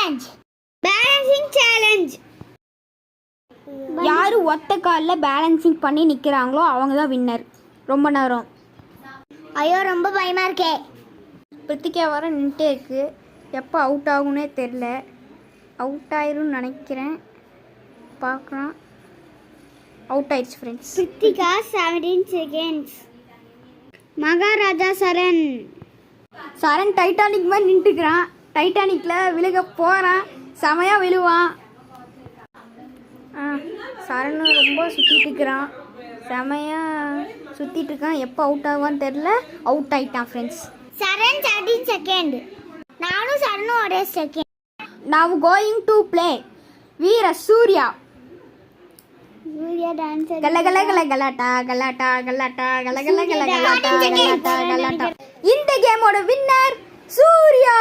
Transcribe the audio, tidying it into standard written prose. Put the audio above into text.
Challenge. Balancing challenge. யார் ஒத்த காலில் பேலன்சிங் பண்ணி நிற்கிறாங்களோ அவங்க தான் வின்னர். ரொம்ப நேரம். ஐயோ ரொம்ப பயமா இருக்கே. பிரித்திகா வர நின்றுட்டே இருக்கு. எப்போ அவுட் ஆகும்னே தெரில. அவுட் ஆயிரும்னு நினைக்கிறேன். பார்க்கலாம். அவுட் ஆயிடுச்சு ஃப்ரெண்ட்ஸ். பிரித்திகா 17 seconds. மகாராஜா சரண். சரண் டைட்டானிக் மாதிரி நின்றுக்கிறான். டைட்டானிக்கில் விழுக போகிறான். செமையாக விழுவான். சரண் ரொம்ப சுற்றிட்டு இருக்கிறான். செமையாக சுற்றிட்டு இருக்கான். எப்போ அவுட் ஆகுவான்னு தெரில. அவுட் ஆகிட்டான் ஃப்ரெண்ட்ஸ். சரண் 13 seconds. நானும் சரணும் ஒரே second. Now going to play வீர சூர்யா. சூர்யா டான்ஸ். கல கல கல கலாட்டா கலாட்டா கலாட்டா கல கல கல கலாட்டா கலாட்டா கலாட்டா. இந்த கேமோட வின்னர் சூர்யா.